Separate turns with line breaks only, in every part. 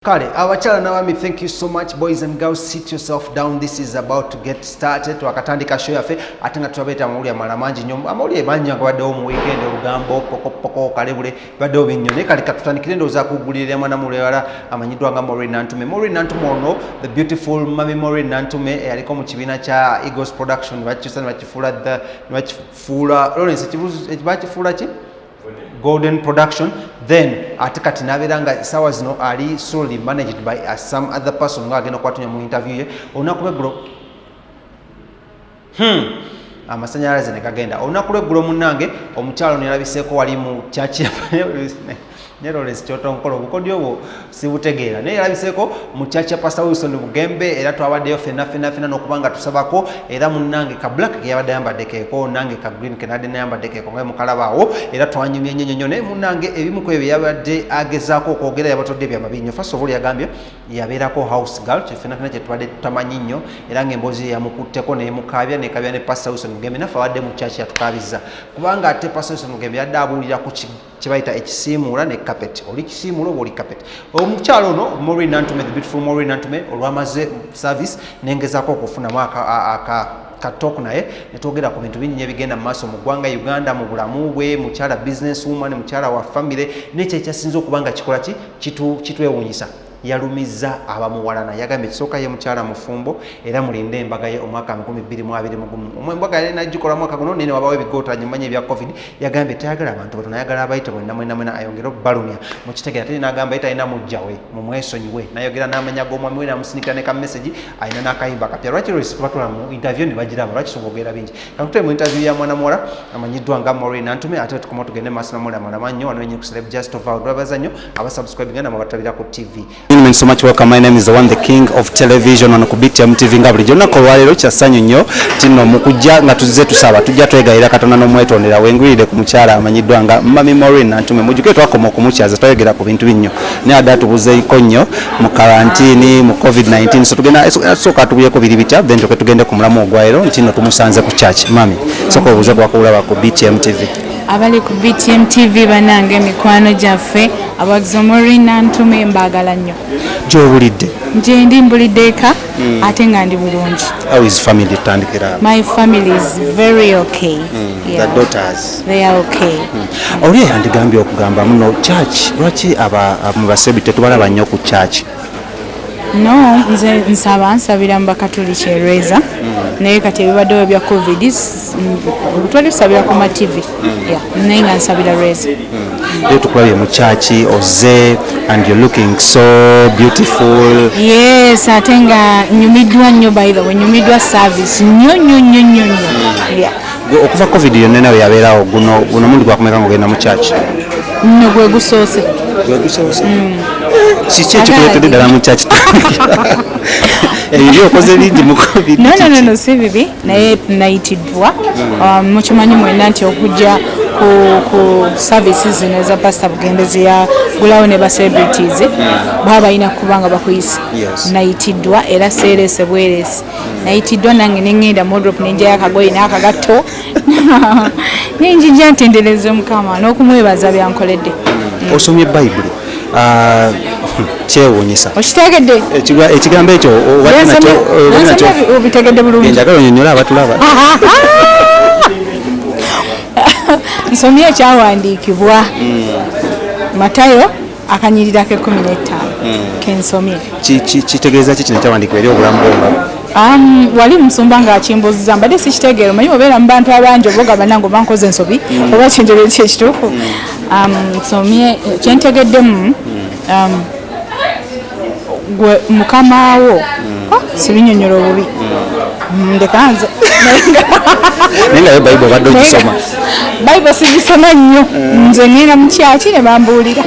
Kale, abachala nawami, thank you so much boys and girls. Sit yourself down. This is about to get started. Twakatandika show yafe ate nga twabeta amawulire amalamangi nnyo. Amawulire mangi agabaddewo mu weekend, olugambo poko kalebule baddewo binnyo naye kale katutandikire ndowooza kugulirira mwana mulewala amanyiddwa nga Maureen Nantume. Maureen Nantume ono, the beautiful Mami Maureen Nantume yaliko mu kibiina kya Eagles Production bakikyusa ne bakifuula Lawrence bakifuula ki? Golden Production. Then ate kati nabeera nga sawa zino ali solely managed by some other person nga agenda kwatunya mu interview ye olunaku lw'eggulo amasanyalaze ne gagenda olunaku lw'eggulo munnange omukyalo nerabiseeko wali mu kyaki ne Lawrence kyotonkolo obukodyo obwo sibutegeera naye yalabiseeko mu kyaki ya Pastor Wilson Bugembe era twabaddeyo fenna n'okubanga tusabako era munnange ka black ke yabadde ayambaddekeeko nange ka green ke nadde nayambaddekeeko nga mukalabaawo era twanyumye nnyo naye munnange ebimu ku ebyo yabadde agezaako okwogera yabatodde ebyamabinyo first of all yagambye yabeerako house girl fenna kye tubadde tutamanyi nnyo era ng'emboozi yamukutteko nemukaabya nekabya ne Pastor Wilson Bugembe naffe abadde mu kyaki yatukaabizza kubanga ate Pastor Wilson Bugembe yadde abuulira ku kibayita ekisiimuula ne carpet oli kisiimuula oba oli carpet omukyalo ono Maureen Nantume, the beautiful Maureen Nantume olwamaze service nengezaako okufunamu katalk naye netwogera ku bintu bingi ebigenda mu maaso mu ggwanga Uganda mu bulamu bwe mukyala business woman mukyala wa family nekyo ekyasinza okuba nga kikola kitwewuunyisa yalumiza abamuwalana yagambye ekisooka ye mukyala mufumbo era mulinde embaga ye omwaka 2021 embaga yali nagikola mwaka guno nene wabawo ebigootanye manye ebya covid yagambye tayagala abantu batono ayagala abayite mwena ayongera okubalumya mukitegera ate nagamba yita alina mujjawe mumwesonyiwe nayogera n'amanya g'omwami we namusinikira ne ka message alina n'akayimba kapya lwaki lwesi tubatula mu interview ne bagiraba lwaki tubogera bingi kakutule mu interview ya mwana muwala amanyiddwa nga Maureen Nantume ate tukoma tugende maaso namuli amalamanyo wano wenye ku Celeb Just of Our Drivers nnyo abasubscribe nga batabira ku TV. So much welcome. My name is the one, the king of television on BTM TV nga bulijjo nako lwalero kyasanyu nnyo tino mukujja nga tuzize tusaba tujja twegayira Katonda n'omwetondera wengwirire ku mukyala amanyiddwa nga Mami Maureen Nantume mujuke twakoma okumukyaza twayogera ku bintu binnyo naye adda tubuzeeko nnyo mu karantini mu covid-19 so tugenda sooka tubuyeko biri bitya then tugende ku mulamu ogwalero ntino tumusanze ku church. Mami sooka obuze bwakulaba ku BTM TV
abali ku BTM TV banange mikwano gyaffe abagizo Maureen Nantume mbagala nnyo
gy'obulidde
nje ndi mbulidde eka ate nga ndi bulungi.
How is family tandikira?
My family is very okay.
The daughters
they are okay.
Oli yandigambye okugamba muno church lwaki mu basebi tetubalaba nnyo ku church?
No, nze nsabira mbakatuliki erweza naye kati ebibaddewo bya covid twali tusabira ku ma TV naye nga nsabira rweza.
Tukulabye mu church oze and you're looking so beautiful.
Yes, ate nga nyumiddwa nnyo by the way, nyumiddwa service nnyo.
Okuva covid yonna nawe yabeerawo guno mundi gwakumeka ng'ogenda mu church?
Nno gwe gusoose.
Kiki ekikuleetedde ddala mu church? Ebyo okoze bingi mu covid?
No, si bibi naye nayitiddwa mukimanyi mwenna nti okujja ku services zino eza Pastor Bugembe ziyagulawo ne ba celebrities baba balina kubanga bakuyisa. Nayitiddwa era seerese bweresi nayitiddwa nange nengenda modrop nenjayo akagoye n'akagatto nenjija ntendereze Mukama n'okumwebaza byankoledde.
Osomye Bible kyewuunyisa
okitegedde
ekigambo ekyo
obitegedde bulungi
njagala onyonyola abatulaba.
Nsomye ekyawandiikibwa Matayo akanyirira ke 15 kensomye.
Kitegeeza ki kino ekyawandiikibwa eri obulamu bwomba?
Wali musumba ng'akimbuuziza mbadde sikitegeera omanyi obeera mu bantu abangi oboga bannange oba nkoze ensobi oba kyenjogera ki ekituufu. Nsomye kyentegeddemu gwe mukama wo sibinyonyola obubi ndekanze
naye nga yo Bible obadde ogisoma?
Bible sigisoma nnyo nze ngenda mu kyaki ne bambuulira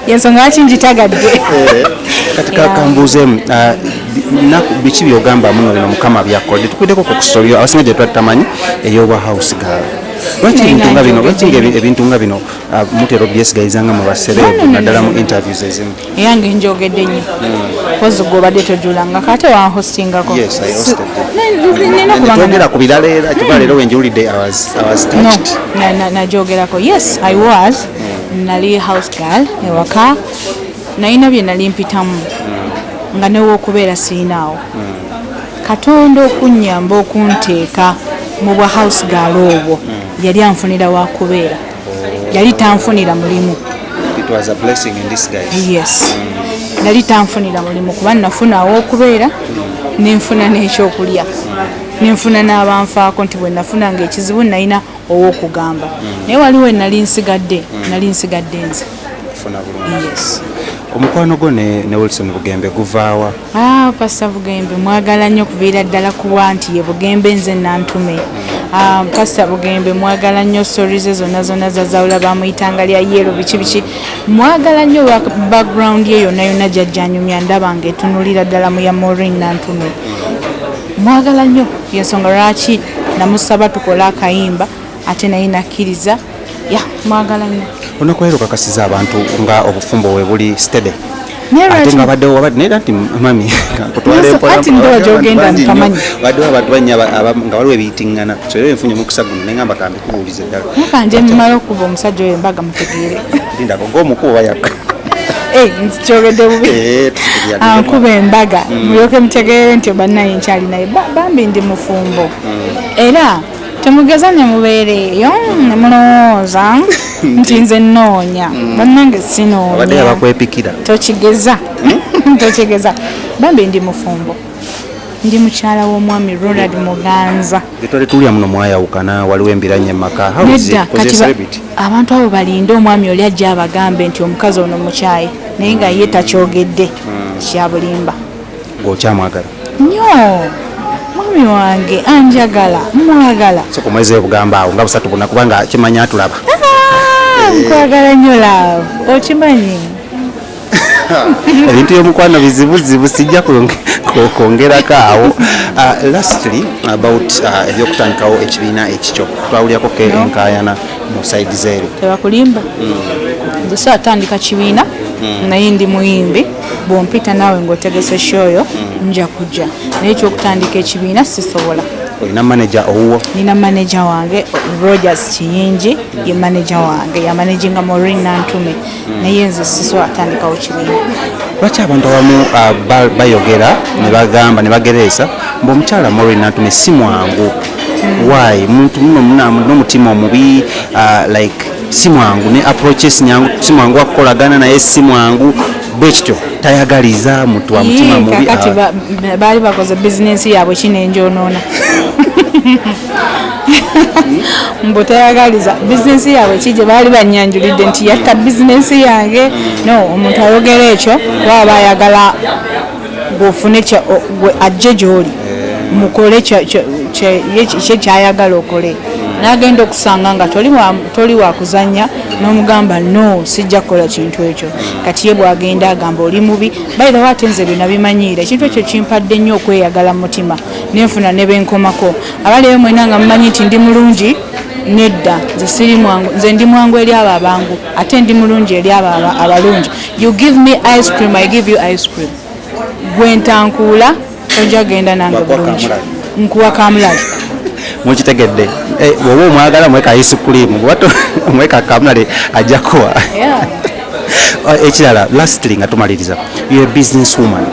yensonga lwaki njitagadde.
Kati kambuuzeemu biki byogamba muno bino Mukama byakodde tukuddeko ku story abasinga gye twatamanyi ey'obwa house girl. Lwaki ebintu nga bino mutero byesigayiza nga mu baserebu naddala mu interviews ezimu?
Eyange njogedde nnyo kozi gw'obadde tojulanga kate wanhostingako.
Yes, I hosted. Twogera ku birala era kiba leero wenjiwulidde I was touched.
Najogerako. Yes, I was. Nali house girl ewaka nalina bye nali mpitamu nga newokubeera siinaawo Katonda okunnyamba okunteeka mu bwa house girl obwo yali anfunira wakubeera yali tanfunira mulimu.
It was a blessing in disguise.
Yes. Nali tanfunira mulimu kuba nafuna awokubeera nenfuna n'ekyokulya nenfuna n'abanfaako nti bwe nafunanga ekizibu nalina ow'okugamba naye waliwo nali nsigadde nze. Yes.
Omukwano gwo ne Wilson Bugembe guvaawa?
Pastor Bugembe mwagala nnyo kuviira ddala kuba nti ye Bugembe nze nantume. Pastor Bugembe mwagala nnyo stories ze zonna zazawula bamuyitanga lya yero biki mwagala nnyo background ye yonna jajjanyumya ndaba ng'etunulira ddala mu ya Maureen nantume. Mwagala nnyo yensonga lwaki namusaba tukola akayimba ate naye nakkiriza mwagala nnyo.
Onakwera okakasiza abantu nga obufumbo we buli steady ate nga baddewo nera nti mami
ati ndowa gyogenda ntamanyi
baddewo abantu banya nga waliwo ebiyitingana so era enfunye mukusa guno nengamba kambi kubuulize ddala
mukanje mmala okuba omusajja oyo embaga mutegeere
lindako ng'omukubo bayaka
nkyogedde bubi ankuba embaga mulyoke mutegeere nti bannaye nkyali naye bambi ndi mufumbo era temugeza ne mubeereeyo ne mulowooza nti nze nnoonya bannange sinoonya
bakwepikira
tokigeza bambi ndi mufumbo ndi mukyala w'omwami Ronald Muganza
getwale tulya muno mwayawukana waliwo embiranye maka
nedda kati abantu abo balinde omwami oli ajja abagambe nti omukazi ono mukyaye naye nga ye takyogedde kyabulimba
ng'okyamwagala
nnyo mwami wange anjagala mwagala
so kumwezi ebugamba awo nga busatu buna kubanga kimanya atulaba
nkwagala nnyo love okimanyi
ebintu by'omukwano bizibuzibu sijja kwongerako awo. Lastly about ebyokutandikawo ekibiina ekikyo twawulyako ke enkayana mu side zeero
tebakulimba nze saatandika kibiina naye ndi muyimbi bwompita naawe ng'otegese shoyo nja kujja naye ekyokutandika ekibiina sisobola.
Olina manager owuwo?
Nina manager wange Rogers Kiyingi ye manager wange yamanaginga Maureen nantume naye nze sisobola atandikawo kibiina.
Lwaki abantu abamu bayogera ne bagamba ne bagereesa ng'omukyala Maureen nantume si mwangu? Why? Muntu muno n'omutima omubi like si mwangu ne approaches nyangu si mwangu akukolagana naye si mwangu bwekityo tayagaliza muntu wa mutima mubi.
Kakati baali bakoze business yaabwe kinenjonoona mbo tayagaliza business yaabwe kije baali banyanjulidde nti yatta business yange no omuntu ayogera ekyo waba ayagala gofune ajje gy'oli mukole kye kyayagala okole n'agenda okusanga nga toli wa kuzanya n'omugamba no sijja kukola kintu ekyo kati ye bw'agenda agamba oli mubi bayirawo ate nze bye nabimanyiira ekintu ekyo kimpadde nnyo okweyagala mu mutima nenfuna ne benkomako abaliyo mwena nga mumanyi nti ndi mulungi nedda nze siri mwangu nze ndi mwangu eri abo abangu ate ndi mulungi eri abo abalungi. You give me ice cream I give you ice cream. Gwe ntankuula ojja genda nange bulungi nkuwa kamulali
mukitegedde bw'oba omwagala mweka ice cream mweka kamulali ajja kuwa. Ekirala lastly nga tumaliriza you a business woman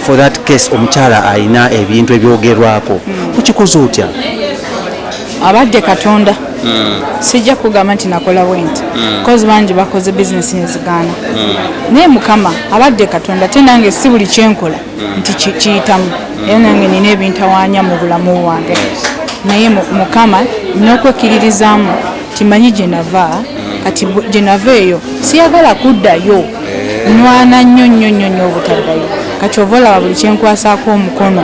for that case omukyala alina ebintu ebyogerwako ukikoze otya?
Abadde Katonda sijja kugamba nti nakola bwenti kozi bangi bakoze bizinesi nezigaana naye Mukama abadde Katonda te nange si buli kyenkola nti kiyitamu era nange nina ebintawaanya mu bulamu bwange naye Mukama n'okwekkiririzaamu timanyi gye nava kati gye nava eyo siyagala kuddayo nwana nnyo obutaddayo kati ova olaba buli kyenkwasaako omukono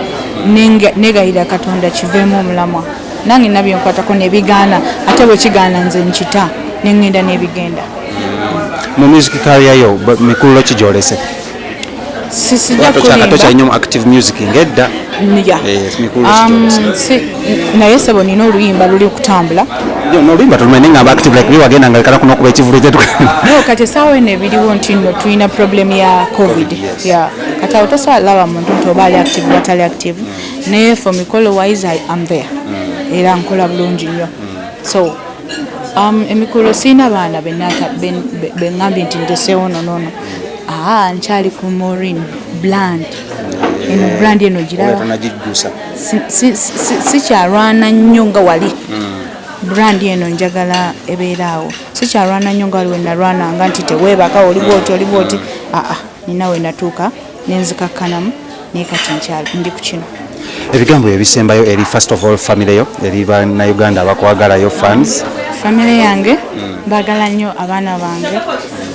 negayira Katonda kiveemu omulamwa nange nabyenkwatako nebigaana ate bwe kigaana nze nkita nengenda nebigenda.
Mu music career yo mikululo ki gyolese?
Sijja kulimba
tokyalina active music ngedda
naye sebo nina oluyimba luli okutambula
n'oluyimba tulumanyi ngamba active like wagenda nga lekana kuno kuba ekivuluze
kati essaawa eno ebiriwo nti nno tulina problem ya covid kati awo tosobola laba muntu nti oba ali active batali active naye for mikolo wise am there era nkola bulungi nnyo so emikolo siina baana beŋŋambye nti ndeseewo nonono nkyali ku Maureen brand. Eno brand eno giraba. Sikyalwana nnyo nga wali. Brand eno njagala ebeeraawo. Sikyalwana nnyo nga wali wenalwananga nti teweebaka oli bwoti. Nina wenatuuka nenzikakkanamu naye kati nkyali ndi ku kino.
Ebigambo ebisembayo eri first of all family yo eri bannayuganda abakwagalayo fans.
Family yange mbagala nnyo abaana bange,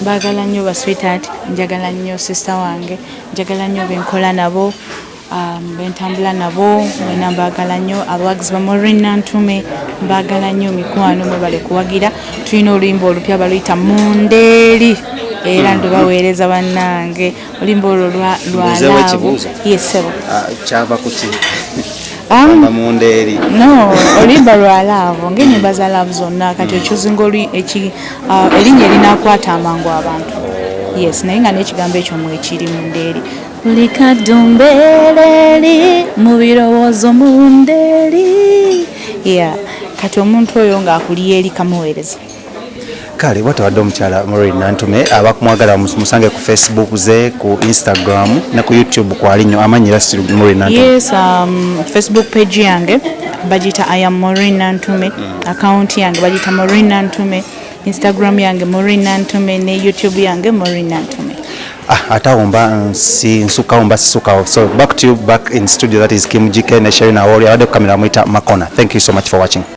mbagala nnyo ba sweetheart, njagala nnyo sister wange, njagala nnyo benkola nabo, bentambula nabo, mwena mbagala nnyo abawagizi ba Maureen Nantume, mbagala nnyo mikwano mwe bali kuwagira. Tulina oluyimba olupya baluyita Mundeeri era ndubaweereza bannange oluyimba olwo lwalaavu. Yesebo
Kyava kuti
Mundeeri no oluyimba lwalaavu ng'ennyimba za laavu zonna kati okyuzinga erinnya erinakwata amangu abantu. Yes, naye nga n'ekigambo ekyo mwekiri Mundeeri. Buli kadumbeereri mu birowoozo Mundeeri. Kati omuntu oyo ng'akuliye eri kamuweereza.
Kale watawadde omukyala Maureen Nantume abakumwagala musange ku Facebook ze, ku Instagram ne ku YouTube kwali nnyo amanyira still Maureen Nantume.
Yes, Facebook page yange bagita I am Maureen Nantume, account yange bagita Maureen Nantume, Instagram yange Maureen Nantume ne YouTube yange Maureen Nantume.
Atawomba nsukawomba sisukawo. So back to you back in studio, that is Kim GK ne Sherina Awori awadde ku kamera mwita Makona. Thank you so much for watching.